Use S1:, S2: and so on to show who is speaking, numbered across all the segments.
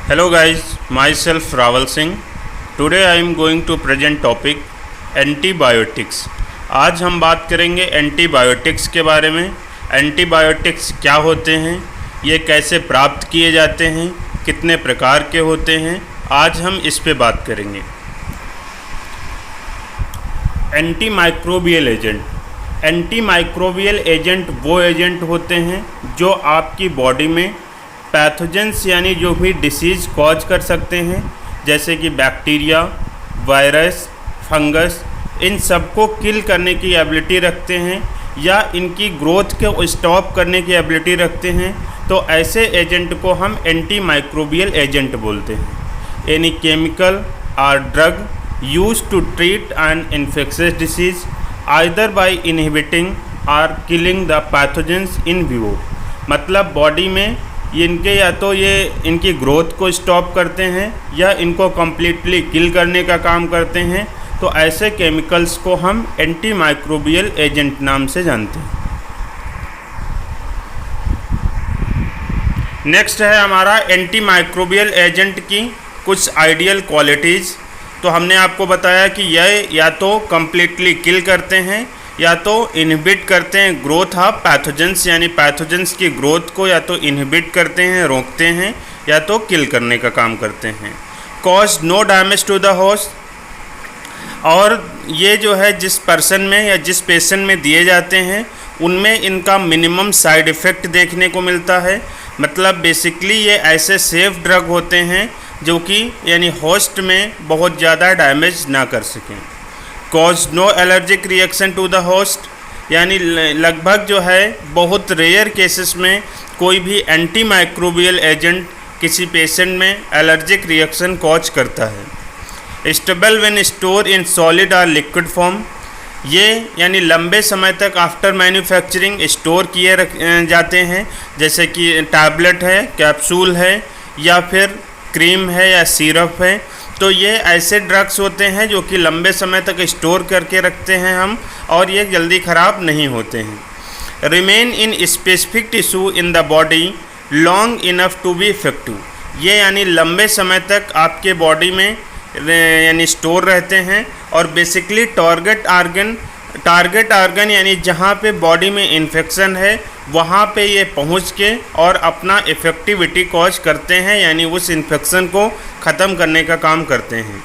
S1: Hello guys, myself Raval Singh. Today I am going to present topic antibiotics. आज हम बात करेंगे antibiotics के बारे में। एंटीबायोटिक्स क्या होते हैं, ये कैसे प्राप्त किए जाते हैं, कितने प्रकार के होते हैं, आज हम इस पे बात करेंगे। Antimicrobial agent. एंटीमाइक्रोबियल एजेंट वो एजेंट होते हैं जो आपकी बॉडी में पैथोजेंस यानी जो भी डिसीज़ कॉज कर सकते हैं, जैसे कि बैक्टीरिया, वायरस, फंगस, इन सबको किल करने की एबिलिटी रखते हैं या इनकी ग्रोथ को स्टॉप करने की एबिलिटी रखते हैं। तो ऐसे एजेंट को हम एंटीमाइक्रोबियल एजेंट बोलते हैं। Any chemical or drug used to treat an infectious disease either by inhibiting or killing the pathogens in vivo. मतलब बॉडी में इनके या तो ये इनकी ग्रोथ को स्टॉप करते हैं या इनको कम्प्लीटली किल करने का काम करते हैं। तो ऐसे केमिकल्स को हम एंटीमाइक्रोबियल एजेंट नाम से जानते हैं। नेक्स्ट है हमारा एंटीमाइक्रोबियल एजेंट की कुछ आइडियल क्वालिटीज़। तो हमने आपको बताया कि यह या तो कम्प्लीटली किल करते हैं या तो इनहिबिट करते हैं ग्रोथ ऑफ पैथोजेंस, यानी पैथोजेंस की ग्रोथ को या तो इनहिबिट करते हैं, रोकते हैं, या तो किल करने का काम करते हैं। Cause no damage to the host. और ये जो है जिस पर्सन में या जिस पेशेंट में दिए जाते हैं उनमें इनका मिनिमम साइड इफ़ेक्ट देखने को मिलता है। मतलब बेसिकली ये ऐसे सेफ ड्रग होते हैं जो कि यानी होस्ट में बहुत ज़्यादा डैमेज ना कर सकें। Cause no allergic reaction to the host, यानी लगभग जो है बहुत रेयर केसेस में कोई भी एंटीमाइक्रोबियल एजेंट किसी पेशेंट में एलर्जिक रिएक्शन कॉज करता है। Stable when store in solid और लिक्विड फॉर्म, ये यानी लंबे समय तक आफ्टर मैन्युफैक्चरिंग स्टोर किए जाते हैं, जैसे कि टैबलेट है, कैप्सूल है, या फिर क्रीम है या सिरप है। तो ये ऐसे ड्रग्स होते हैं जो कि लंबे समय तक स्टोर करके रखते हैं हम, और ये जल्दी ख़राब नहीं होते हैं। Remain in specific tissue in the body long enough to be effective, ये यानी लंबे समय तक आपके बॉडी में यानी स्टोर रहते हैं। और बेसिकली टारगेट आर्गन यानी जहाँ पे बॉडी में इन्फेक्शन है वहाँ पे ये पहुँच के और अपना इफ़ेक्टिविटी कॉज करते हैं, यानी उस इन्फेक्शन को ख़त्म करने का काम करते हैं।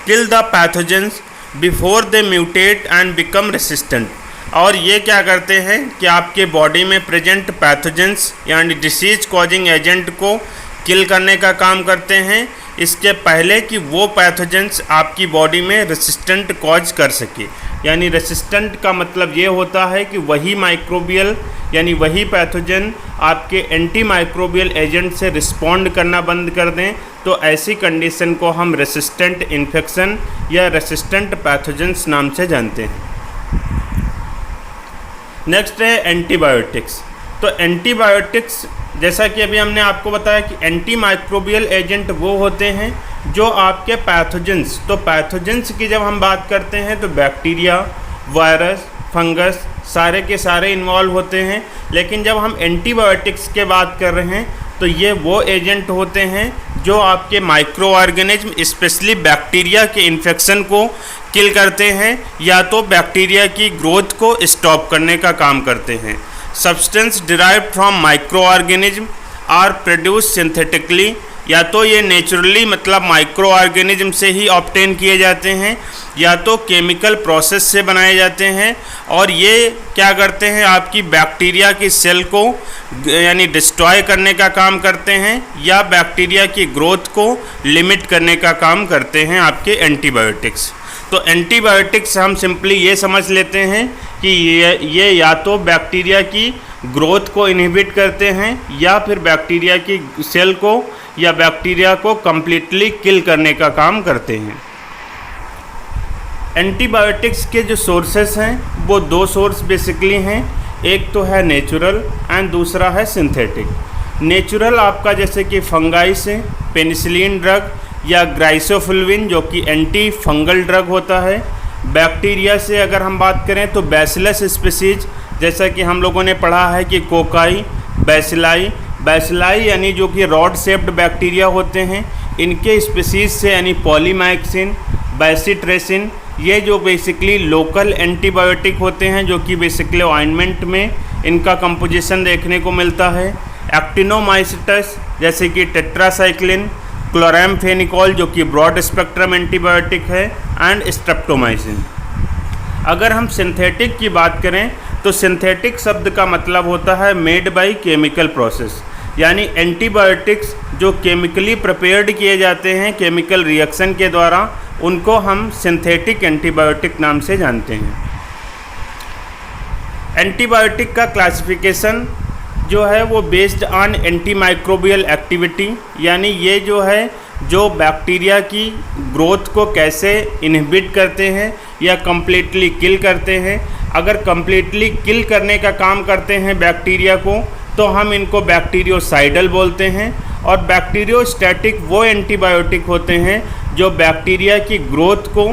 S1: Kill the pathogens before they mutate and become resistant. और ये क्या करते हैं कि आपके बॉडी में प्रेजेंट पैथोजेंस यानी डिसीज कॉजिंग एजेंट को किल करने का काम करते हैं, इसके पहले कि वो पैथोजेंस आपकी बॉडी में रेसिस्टेंट कॉज कर सके। यानी रेसिस्टेंट का मतलब ये होता है कि वही माइक्रोबियल यानी वही पैथोजन आपके एंटीमाइक्रोबियल एजेंट से रिस्पॉन्ड करना बंद कर दें। तो ऐसी कंडीशन को हम रेसिस्टेंट इन्फेक्शन या रेसिस्टेंट पैथोजेंस नाम से जानते हैं। नेक्स्ट है एंटीबायोटिक्स। तो एंटीबायोटिक्स जैसा कि अभी हमने आपको बताया कि एंटीमाइक्रोबियल एजेंट वो होते हैं जो आपके पैथोजेंस, तो पैथोजेंस की जब हम बात करते हैं तो बैक्टीरिया, वायरस, फंगस सारे के सारे इन्वॉल्व होते हैं। लेकिन जब हम एंटीबायोटिक्स के बात कर रहे हैं तो ये वो एजेंट होते हैं जो आपके माइक्रो ऑर्गेनिज्म स्पेशली बैक्टीरिया के इन्फेक्शन को किल करते हैं या तो बैक्टीरिया की ग्रोथ को स्टॉप करने का काम करते हैं। Substance derived from micro organism are produce synthetically, या तो ये नेचुरली मतलब माइक्रो ऑर्गेनिज्म से ही ऑब्टेन किए जाते हैं या तो केमिकल प्रोसेस से बनाए जाते हैं। और ये क्या करते हैं आपकी बैक्टीरिया की सेल को यानी डिस्ट्रॉय करने का काम करते हैं या बैक्टीरिया की ग्रोथ को लिमिट करने का काम करते हैं आपके एंटीबायोटिक्स। तो एंटीबायोटिक्स हम सिंपली ये समझ लेते हैं कि ये या तो बैक्टीरिया की ग्रोथ को इनहिबिट करते हैं या फिर बैक्टीरिया की सेल को या बैक्टीरिया को कम्प्लीटली किल करने का काम करते हैं। एंटीबायोटिक्स के जो सोर्सेस हैं वो दो सोर्स बेसिकली हैं, एक तो है नेचुरल एंड दूसरा है सिंथेटिक। नेचुरल आपका जैसे कि फंगाई से पेनिसिलिन ड्रग या ग्राइसोफुल्विन जो कि एंटी फंगल ड्रग होता है। बैक्टीरिया से अगर हम बात करें तो बैसिलस स्पीसीज, जैसा कि हम लोगों ने पढ़ा है कि कोकाई, बैसिलाई, बैसिलाई यानी जो कि रॉड शेप्ड बैक्टीरिया होते हैं, इनके स्पीसीज से यानी पॉलीमाइक्सिन, बैसिट्रेसिन, ये जो बेसिकली लोकल एंटीबायोटिक होते हैं जो कि बेसिकली ऑइंटमेंट में इनका कंपोजिशन देखने को मिलता है। एक्टिनोमाइसिटस जैसे कि टेट्रासाइक्लिन, क्लोरामफेनिकोल जो कि ब्रॉड स्पेक्ट्रम एंटीबायोटिक है, एंड स्ट्रेप्टोमाइसिन। अगर हम सिंथेटिक की बात करें तो सिंथेटिक शब्द का मतलब होता है मेड बाय केमिकल प्रोसेस, यानी एंटीबायोटिक्स जो केमिकली प्रिपेयर्ड किए जाते हैं केमिकल रिएक्शन के द्वारा, उनको हम सिंथेटिक एंटीबायोटिक नाम से जानते हैं। एंटीबायोटिक का क्लासिफिकेशन जो है वो बेस्ड ऑन एंटीमाइक्रोबियल एक्टिविटी, यानी ये जो है जो बैक्टीरिया की ग्रोथ को कैसे इनहिबिट करते हैं या कम्प्लीटली किल करते हैं। अगर कम्प्लीटली किल करने का काम करते हैं बैक्टीरिया को तो हम इनको बैक्टीरियोसाइडल बोलते हैं, और बैक्टीरियोस्टैटिक वो एंटीबायोटिक होते हैं जो बैक्टीरिया की ग्रोथ को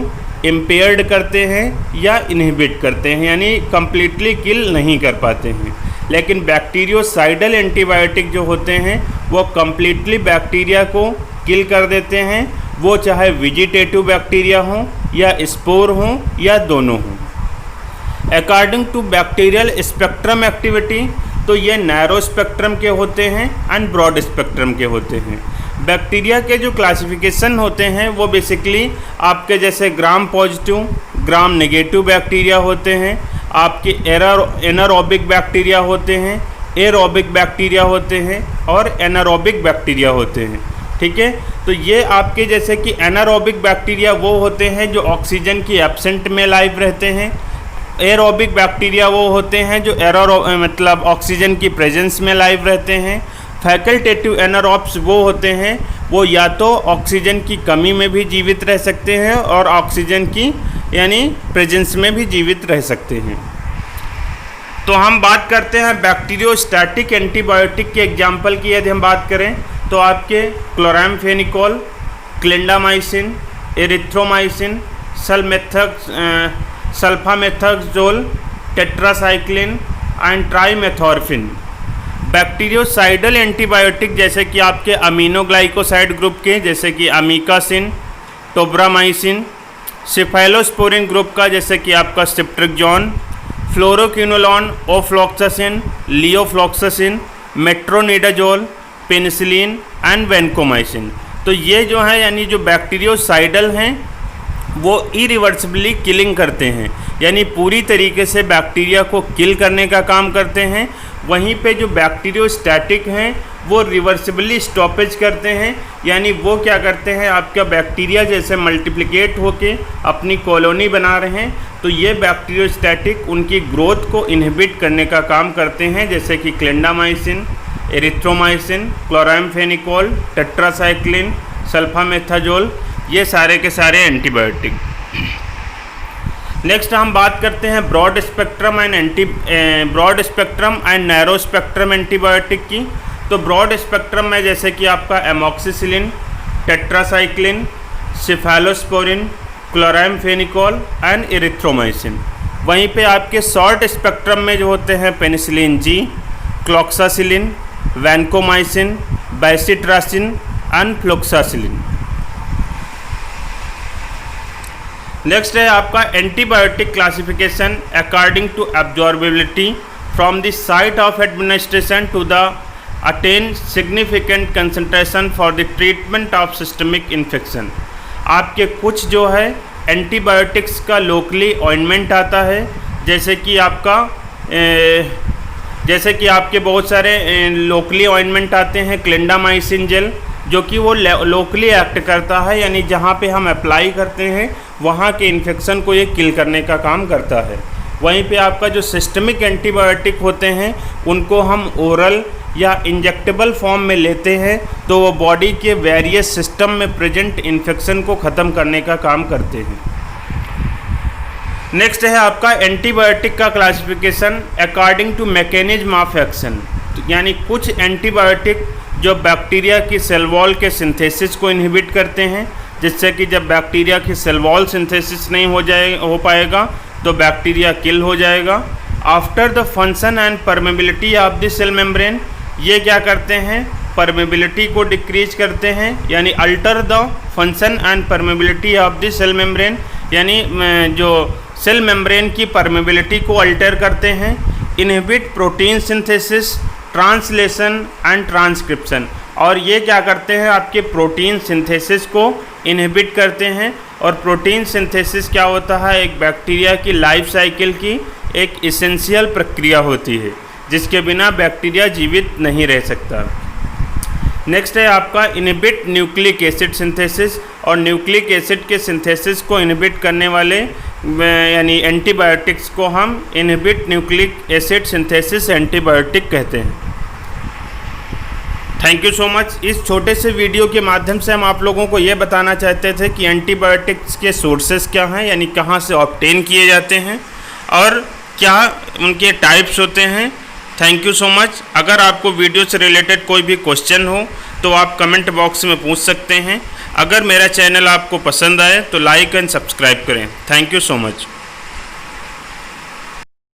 S1: इम्पेयर्ड करते हैं या इनहिबिट करते हैं, यानी कम्प्लीटली किल नहीं कर पाते हैं। लेकिन बैक्टीरियोसाइडल एंटीबायोटिक जो होते हैं वो कम्प्लीटली बैक्टीरिया को किल कर देते हैं, वो चाहे वेजिटेटिव बैक्टीरिया हो या स्पोर हो या दोनों हों। According to bacterial spectrum activity, तो ये नैरो स्पेक्ट्रम के होते हैं एंड ब्रॉड स्पेक्ट्रम के होते हैं। बैक्टीरिया के जो क्लासिफिकेशन होते हैं वो बेसिकली आपके जैसे gram positive, gram negative bacteria होते हैं, आपके एनारोबिक बैक्टीरिया होते हैं, एरोबिक बैक्टीरिया होते हैं और एनारोबिक बैक्टीरिया होते हैं। ठीक है, तो ये आपके जैसे कि एनारोबिक बैक्टीरिया वो होते हैं जो ऑक्सीजन की एब्सेंट में लाइव रहते हैं। एरोबिक बैक्टीरिया वो होते हैं जो मतलब ऑक्सीजन की प्रेजेंस में लाइव रहते हैं। फैकल्टेटिव एनारोब्स वो होते हैं वो या तो ऑक्सीजन की कमी में भी जीवित रह सकते हैं और ऑक्सीजन की यानी प्रेजेंस में भी जीवित रह सकते हैं। तो हम बात करते हैं बैक्टीरियोस्टैटिक एंटीबायोटिक के एग्जाम्पल की। यदि हम बात करें तो आपके chloramphenicol, clindamycin, erythromycin, sulfamethoxazole, tetracycline and trimethoprim. Bactericidal antibiotic जैसे कि आपके अमीनोग्लाइकोसाइड ग्रुप के जैसे कि अमीकासिन, टोब्रामाइसिन, सिफाइलोस्पोरिन ग्रुप का जैसे कि आपका ceftriaxone, fluoroquinolone, ofloxacin, levofloxacin, metronidazole, penicillin and vancomycin. तो ये जो है यानी जो बैक्टीरियोसाइडल हैं वो इरिवर्सिबली किलिंग करते हैं, यानी पूरी तरीके से बैक्टीरिया को किल करने का काम करते हैं। वहीं पे जो बैक्टीरियोस्टैटिक हैं वो रिवर्सिबली स्टॉपेज करते हैं, यानी वो क्या करते हैं आपका बैक्टीरिया जैसे मल्टीप्लिकेट होके अपनी कॉलोनी बना रहे हैं, तो ये बैक्टीरियोस्टैटिक उनकी ग्रोथ को इनहिबिट करने का काम करते हैं, जैसे कि क्लिंडामाइसिन, एरिथ्रोमाइसिन, क्लोरामफेनिकोल, टेट्रासाइक्लिन, सल्फामेथाजोल, ये सारे के सारे एंटीबायोटिक। नेक्स्ट हम बात करते हैं broad spectrum and narrow spectrum antibiotic की। तो ब्रॉड स्पेक्ट्रम में जैसे कि आपका amoxicillin, tetracycline, cephalosporin, chloramphenicol and erythromycin. वहीं पे आपके शॉर्ट स्पेक्ट्रम में जो होते हैं penicillin G, cloxacillin, vancomycin, bacitracin and floxacillin. Next है आपका antibiotic classification according to absorbability from the site of administration to the attain significant concentration for the treatment of systemic infection. आपके कुछ जो है एंटीबायोटिक्स का लोकली ऑइंटमेंट आता है, जैसे कि आपके बहुत सारे लोकली ऑइंटमेंट आते हैं। क्लिंडामाइसिन जेल जो कि वो लोकली एक्ट करता है, यानी जहाँ पे हम अप्लाई करते हैं वहाँ के इन्फेक्शन को ये किल करने का काम करता है। वहीं पे आपका जो सिस्टमिक एंटीबायोटिक होते हैं उनको हम ओरल या इंजेक्टेबल फॉर्म में लेते हैं, तो वो बॉडी के वेरियस सिस्टम में प्रेजेंट इन्फेक्शन को ख़त्म करने का काम करते हैं। नेक्स्ट है आपका एंटीबायोटिक का classification according to mechanism of action. यानी कुछ एंटीबायोटिक जो बैक्टीरिया की सेल वॉल के सिंथेसिस को इनहिबिट करते हैं, जिससे कि जब बैक्टीरिया की सेल वॉल सिंथेसिस नहीं हो पाएगा तो बैक्टीरिया किल हो जाएगा। After the function and permeability of the cell membrane, ये क्या करते हैं, परमेबिलिटी को डिक्रीज करते हैं, यानी alter the function and permeability of the cell membrane, यानी जो सेल मेम्ब्रेन की परमेबिलिटी को अल्टर करते हैं। Inhibit protein synthesis, translation and transcription, और ये क्या करते हैं, आपके प्रोटीन सिंथेसिस को इनहिबिट करते हैं। और प्रोटीन सिंथेसिस क्या होता है, एक बैक्टीरिया की लाइफ साइकिल की एक इसेंशियल प्रक्रिया होती है, जिसके बिना बैक्टीरिया जीवित नहीं रह सकता। नेक्स्ट है आपका इनहिबिट न्यूक्लिक एसिड सिंथेसिस, और न्यूक्लिक एसिड के सिंथेसिस को इनहिबिट करने वाले यानी एंटीबायोटिक्स को हम inhibit nucleic acid synthesis antibiotic कहते हैं। Thank you so much. इस छोटे से वीडियो के माध्यम से हम आप लोगों को ये बताना चाहते थे कि एंटीबायोटिक्स के सोर्सेस क्या हैं, यानी कहाँ से ऑब्टेन किए जाते हैं और क्या उनके टाइप्स होते हैं। Thank you so much. अगर आपको वीडियो से रिलेटेड कोई भी क्वेश्चन हो तो आप कमेंट बॉक्स में पूछ सकते हैं। अगर मेरा चैनल आपको पसंद आए तो लाइक एंड सब्सक्राइब करें। Thank you so much.